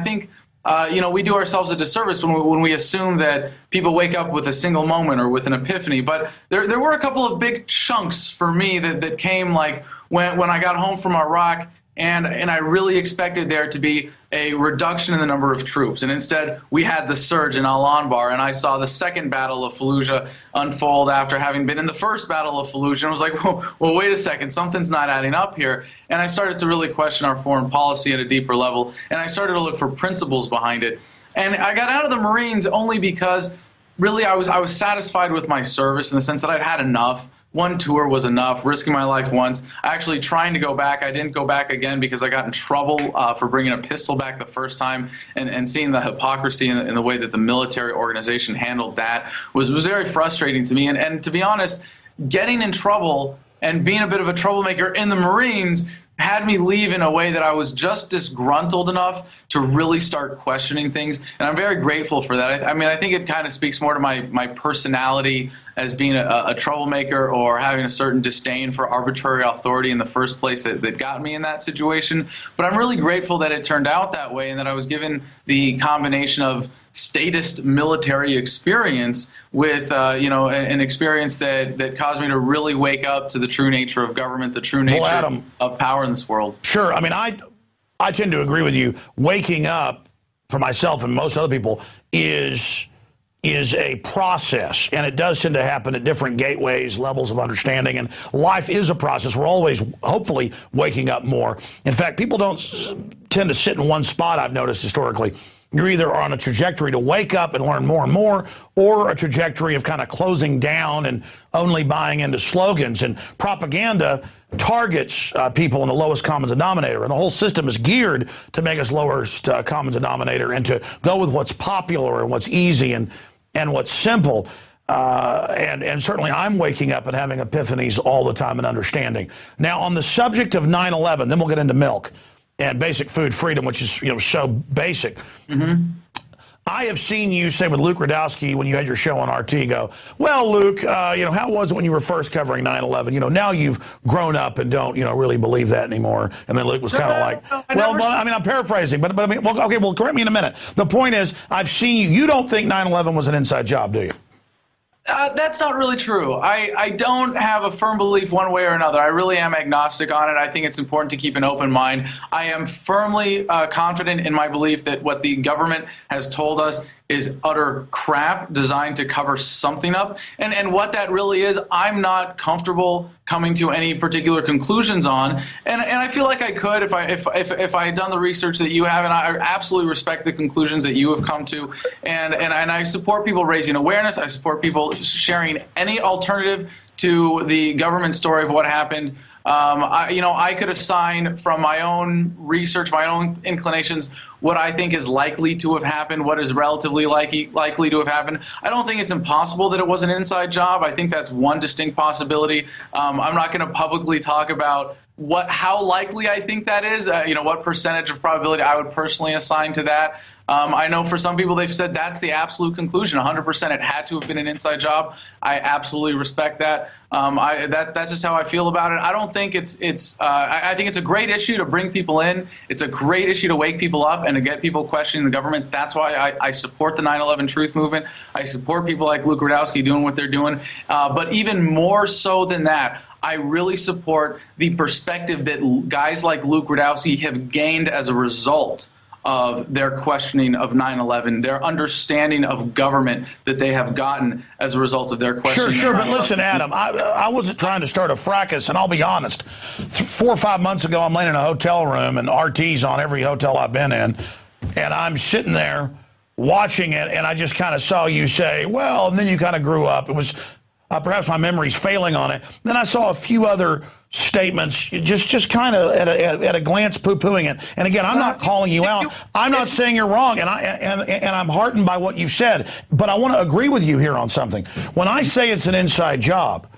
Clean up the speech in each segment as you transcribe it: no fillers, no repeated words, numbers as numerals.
I think we do ourselves a disservice when we assume that people wake up with a single moment or with an epiphany. But there were a couple of big chunks for me that came like when I got home from Iraq, and I really expected there to be a reduction in the number of troops. And instead, we had the surge in Al-Anbar, and I saw the second battle of Fallujah unfold after having been in the first battle of Fallujah. And I was like, well, wait a second, something's not adding up here. And I started to really question our foreign policy at a deeper level, and I started to look for principles behind it. And I got out of the Marines only because really I was satisfied with my service in the sense that I'd had enough. One tour was enough, risking my life once. Actually trying to go back, I didn't go back again because I got in trouble for bringing a pistol back the first time, and seeing the hypocrisy in the way that the military organization handled that was very frustrating to me. And to be honest, getting in trouble and being a bit of a troublemaker in the Marines had me leave in a way that I was just disgruntled enough to really start questioning things. And I'm very grateful for that. I mean, I think it kind of speaks more to my personality as being a troublemaker or having a certain disdain for arbitrary authority in the first place that got me in that situation. But I'm really grateful that it turned out that way and that I was given the combination of statist military experience with an experience that caused me to really wake up to the true nature of government, the true nature Adam, of power in this world. Sure. I mean, I tend to agree with you. Waking up for myself and most other people is a process, and it does tend to happen at different gateways, levels of understanding, and life is a process. We're always, hopefully, waking up more. In fact, people don't tend to sit in one spot, I've noticed historically. You're either on a trajectory to wake up and learn more and more, or a trajectory of kind of closing down and only buying into slogans. And propaganda targets people in the lowest common denominator. And the whole system is geared to make us lowest common denominator and to go with what's popular and what's easy and what's simple. And certainly I'm waking up and having epiphanies all the time and understanding. Now, on the subject of 9/11, then we'll get into milk and basic food freedom, which is so basic. Mm-hmm. I have seen you say with Luke Radowski when you had your show on RT go, well, Luke, how was it when you were first covering 9/11? Now you've grown up and don't, really believe that anymore. And then Luke was kind of like, I'm paraphrasing, but I mean, okay, correct me in a minute. The point is, I've seen you. You don't think 9/11 was an inside job, do you? That's not really true. I don't have a firm belief one way or another. I really am agnostic on it. I think it's important to keep an open mind. I am firmly confident in my belief that what the government has told us is utter crap designed to cover something up. And what that really is, I'm not comfortable coming to any particular conclusions on. And I feel like I could if I had done the research that you have, and I absolutely respect the conclusions that you have come to. And I support people raising awareness. I support people sharing any alternative to the government story of what happened. I could assign from my own research, my own inclinations, what I think is likely to have happened, what is relatively likely to have happened. I don't think it's impossible that it was an inside job. I think that's one distinct possibility. I'm not going to publicly talk about how likely I think that is, what percentage of probability I would personally assign to that. I know for some people they've said that's the absolute conclusion, 100% it had to have been an inside job. I absolutely respect that. That's just how I feel about it. I don't think I think it's a great issue to bring people in. It's a great issue to wake people up and to get people questioning the government. That's why I support the 9/11 truth movement. I support people like Luke Radowski doing what they're doing. But even more so than that, I really support the perspective that guys like Luke Radowski have gained as a result of their questioning of 9/11, their understanding of government that they have gotten as a result of their questioning. Sure, but listen, Adam, I wasn't trying to start a fracas, and I'll be honest. 4 or 5 months ago, I'm laying in a hotel room, and RT's on every hotel I've been in, and I'm sitting there watching it, and I just kind of saw you say, well, and then you kind of grew up. It was perhaps my memory's failing on it. Then I saw a few other statements, just kind of at a glance poo-pooing it. And again, I'm not calling you out. I'm not saying you're wrong, and I'm heartened by what you've said. But I want to agree with you here on something. When I say it's an inside job,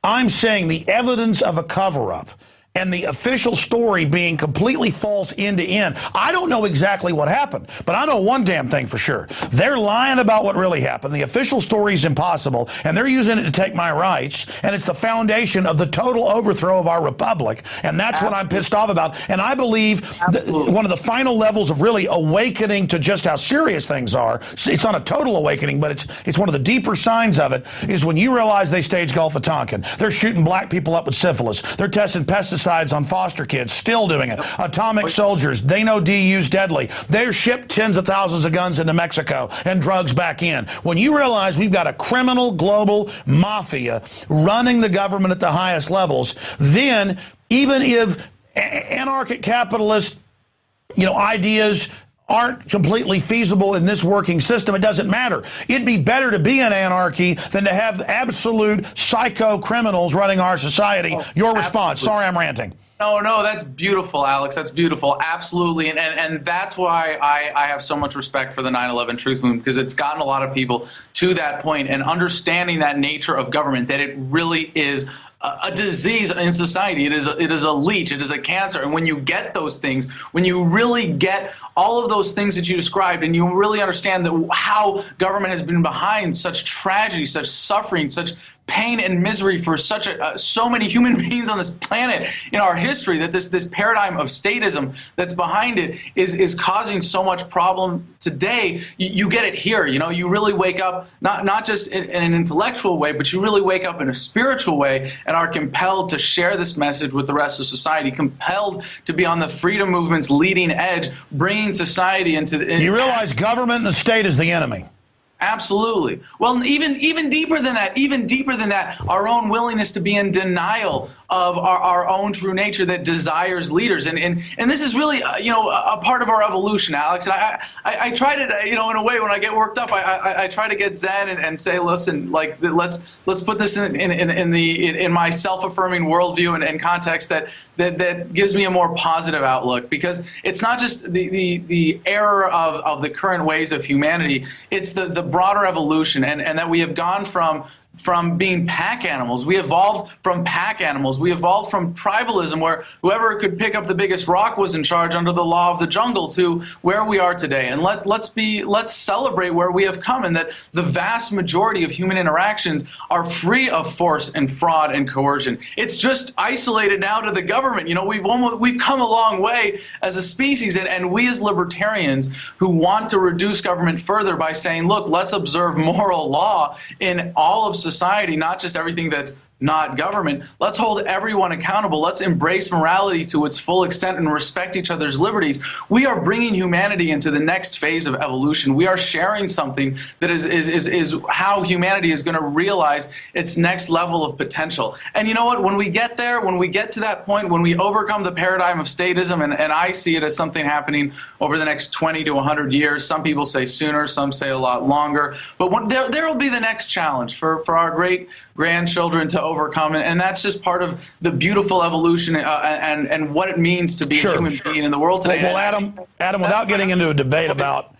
I'm saying the evidence of a cover-up and the official story being completely false end to end. I don't know exactly what happened, but I know one damn thing for sure. They're lying about what really happened. The official story is impossible, and they're using it to take my rights, and it's the foundation of the total overthrow of our republic, and that's what I'm pissed off about. And I believe one of the final levels of really awakening to just how serious things are, it's not a total awakening, but it's one of the deeper signs of it, is when you realize they staged Gulf of Tonkin. They're shooting black people up with syphilis. They're testing pesticides on foster kids, still doing it. Atomic soldiers, they know DU's deadly. They're shipped tens of thousands of guns into Mexico and drugs back in. When you realize we've got a criminal global mafia running the government at the highest levels, then even if anarchic capitalist, ideas aren't completely feasible in this working system, it doesn't matter. It'd be better to be in anarchy than to have absolute psycho criminals running our society. Your response. Sorry, I'm ranting. No, that's beautiful, Alex. That's beautiful. Absolutely. And that's why I have so much respect for the 9/11 Truth Movement, because it's gotten a lot of people to that point and understanding that nature of government, that it really is a disease in society. It is a leech. It is a cancer. And when you get those things, when you really get all of those things that you described, and you really understand that how government has been behind such tragedy, such suffering, such pain and misery for so many human beings on this planet in our history, that this paradigm of statism that's behind it is causing so much problem today. You get it here. You really wake up not just in an intellectual way, but you really wake up in a spiritual way and are compelled to share this message with the rest of society, compelled to be on the freedom movement's leading edge, bringing society into you realize government and the state is the enemy. Absolutely. Well, even deeper than that, our own willingness to be in denial of our own true nature that desires leaders. And this is really, a part of our evolution, Alex. And I try to, in a way, when I get worked up, I try to get zen and say, listen, like, let's put this in my self-affirming worldview and context that gives me a more positive outlook, because it's not just the error of the current ways of humanity, it's the broader evolution, and that we have gone from being pack animals. We evolved from pack animals. We evolved from tribalism, where whoever could pick up the biggest rock was in charge under the law of the jungle, to where we are today. And let's celebrate where we have come, and that the vast majority of human interactions are free of force and fraud and coercion. It's just isolated now to the government. We've come a long way as a species, and we as libertarians who want to reduce government further by saying, look, let's observe moral law in all of society, not just everything that's not government. Let's hold everyone accountable. Let's embrace morality to its full extent and respect each other's liberties. We are bringing humanity into the next phase of evolution. We are sharing something that is how humanity is going to realize its next level of potential. And you know what? When we get there, when we get to that point, when we overcome the paradigm of statism, and I see it as something happening over the next 20 to 100 years. Some people say sooner, some say a lot longer. But there will be the next challenge for our great grandchildren to overcome, and that's just part of the beautiful evolution and what it means to be a human being in the world today. Well, Adam, without getting into a debate about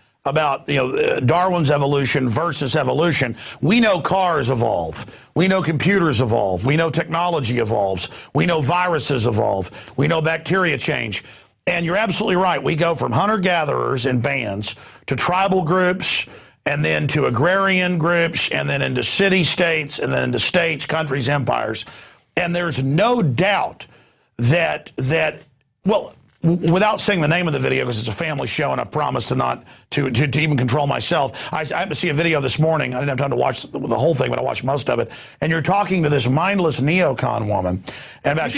Darwin's evolution versus evolution, we know cars evolve, we know computers evolve, we know technology evolves, we know viruses evolve, we know bacteria change. And you're absolutely right. We go from hunter-gatherers and bands to tribal groups, and then to agrarian groups, and then into city-states, and then into states, countries, empires. And there's no doubt that without saying the name of the video, because it's a family show and I've promised to even control myself, I happened to see a video this morning. I didn't have time to watch the whole thing, but I watched most of it. And you're talking to this mindless neocon woman, and about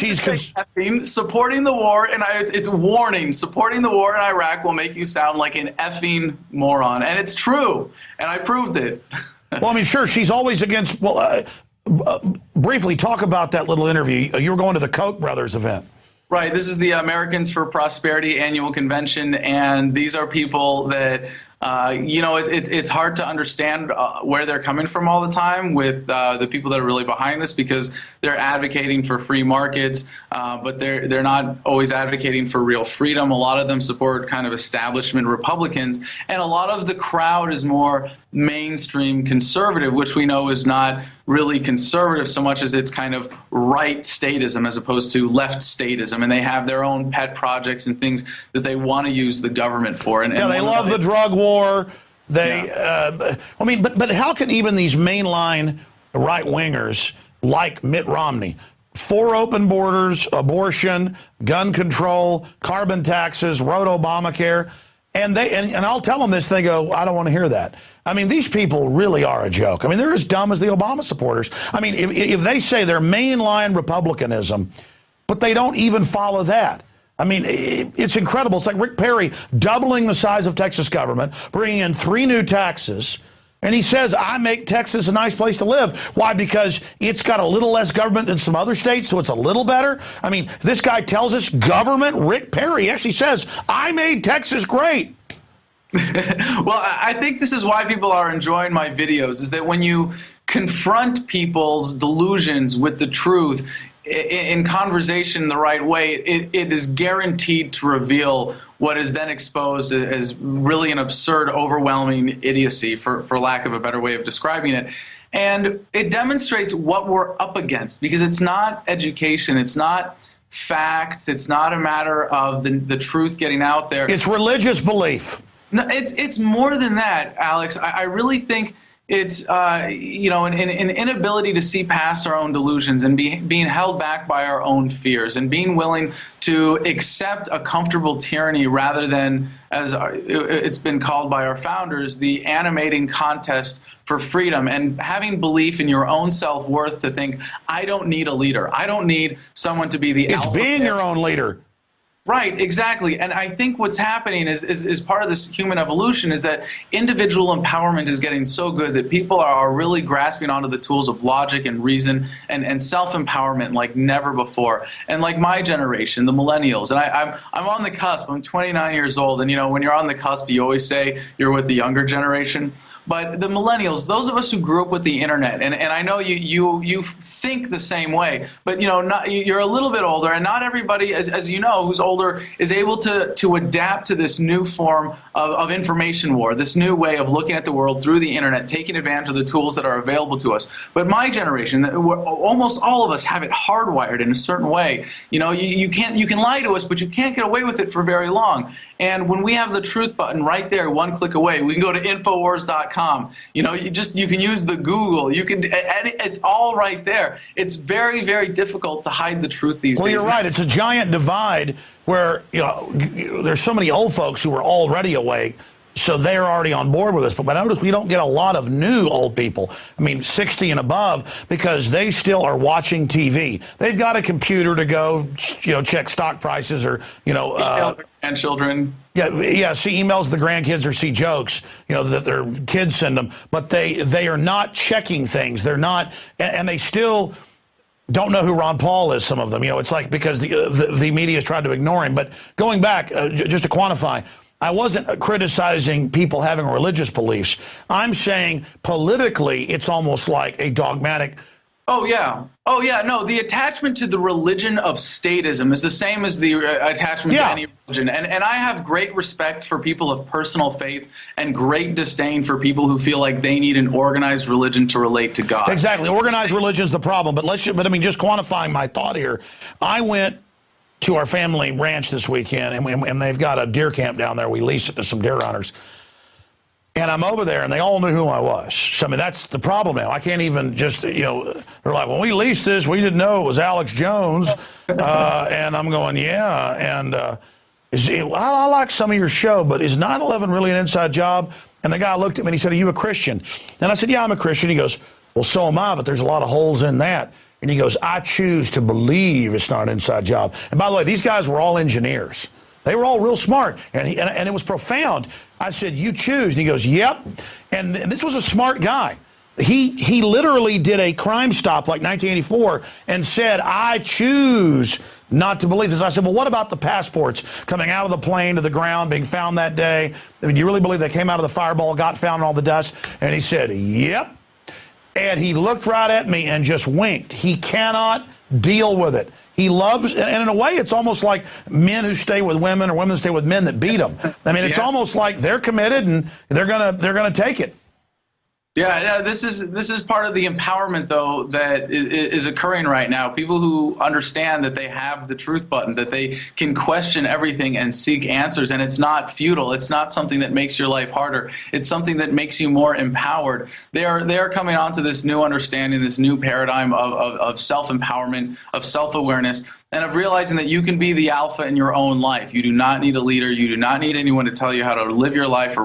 supporting the war, and it's warning, supporting the war in Iraq will make you sound like an effing moron. And it's true, and I proved it. Well, I mean, sure, she's always against, briefly talk about that little interview. You were going to the Koch brothers event. Right. This is the Americans for Prosperity annual convention, and these are people that It's hard to understand where they're coming from all the time with the people that are really behind this, because they're advocating for free markets, but they're not always advocating for real freedom. A lot of them support kind of establishment Republicans, and a lot of the crowd is more mainstream conservative, which we know is not really conservative so much as it's kind of right statism as opposed to left statism, and they have their own pet projects and things that they want to use the government for. And they love the drug war. But how can even these mainline right-wingers like Mitt Romney, for open borders, abortion, gun control, carbon taxes, wrote Obamacare, and I'll tell them this, they go, I don't want to hear that. I mean, these people really are a joke. I mean, they're as dumb as the Obama supporters. I mean, if they say they're mainline Republicanism, but they don't even follow that. I mean, it's incredible. It's like Rick Perry doubling the size of Texas government, bringing in 3 new taxes, and he says, I make Texas a nice place to live. Why? Because it's got a little less government than some other states, so it's a little better. I mean, this guy tells us government, Rick Perry actually says, I made Texas great. Well, I think this is why people are enjoying my videos, is that when you confront people's delusions with the truth in conversation the right way, it is guaranteed to reveal what is then exposed as really an absurd, overwhelming idiocy, for lack of a better way of describing it. And it demonstrates what we're up against, because it's not education, it's not facts, it's not a matter of the truth getting out there. It's religious belief. No, it's more than that, Alex. I really think it's an inability to see past our own delusions and being held back by our own fears, and being willing to accept a comfortable tyranny rather than, as it's been called by our founders, the animating contest for freedom, and having belief in your own self-worth to think, I don't need a leader. I don't need someone to be the alpha. It's being your own leader. Right, exactly. And I think what's happening is part of this human evolution is that individual empowerment is getting so good that people are really grasping onto the tools of logic and reason and self-empowerment like never before. And like my generation, the millennials, and I'm on the cusp. I'm 29 years old, and when you're on the cusp, you always say you're with the younger generation. But the millennials, those of us who grew up with the internet, and I know you think the same way, but you're a little bit older, and not everybody, as you know, who's older is able to adapt to this new form of information war, this new way of looking at the world through the internet, taking advantage of the tools that are available to us. But my generation, almost all of us have it hardwired in a certain way. You can lie to us, but you can't get away with it for very long. And when we have the truth button right there, one click away, we can go to Infowars.com. You can use the Google. It's all right there. It's very, very difficult to hide the truth these days. Well, you're right. It's a giant divide where there's so many old folks who are already awake, so they're already on board with us. But I notice we don't get a lot of new old people. I mean, 60 and above, because they still are watching TV. They've got a computer to go, check stock prices or, and children. Yeah, see emails of the grandkids or see jokes, that their kids send them. But they are not checking things. They're not, and they still don't know who Ron Paul is, some of them. It's like because the media has tried to ignore him. But going back, just to quantify, I wasn't criticizing people having religious beliefs. I'm saying politically, it's almost like a dogmatic. Oh, yeah. No, the attachment to the religion of statism is the same as the attachment to any religion. And I have great respect for people of personal faith and great disdain for people who feel like they need an organized religion to relate to God. Exactly. Organized religion is the problem. But just quantifying my thought here, I went to our family ranch this weekend, and they've got a deer camp down there. We lease it to some deer hunters. And I'm over there, and they all knew who I was. So, I mean, that's the problem now. I can't even just, they're like, when we leased this, we didn't know it was Alex Jones. And I'm going, yeah. And I like some of your show, but is 9/11 really an inside job? And the guy looked at me, and he said, are you a Christian? And I said, yeah, I'm a Christian. He goes, well, so am I, but there's a lot of holes in that. And he goes, I choose to believe it's not an inside job. And by the way, these guys were all engineers. They were all real smart, and it was profound. I said, you choose. And he goes, yep. And this was a smart guy. He literally did a crime stop like 1984 and said, I choose not to believe this. I said, well, what about the passports coming out of the plane to the ground, being found that day? I mean, do you really believe they came out of the fireball, got found in all the dust? And he said, yep. And he looked right at me and just winked. He cannot deal with it. He loves, and in a way, it's almost like men who stay with women or women who stay with men that beat them. I mean, it's almost like they're committed and they're gonna take it. Yeah, this is part of the empowerment, though, that is occurring right now. People who understand that they have the truth button, that they can question everything and seek answers, and it's not futile. It's not something that makes your life harder. It's something that makes you more empowered. They are coming onto this new understanding, this new paradigm of self-empowerment, of self-awareness, and of realizing that you can be the alpha in your own life. You do not need a leader. You do not need anyone to tell you how to live your life or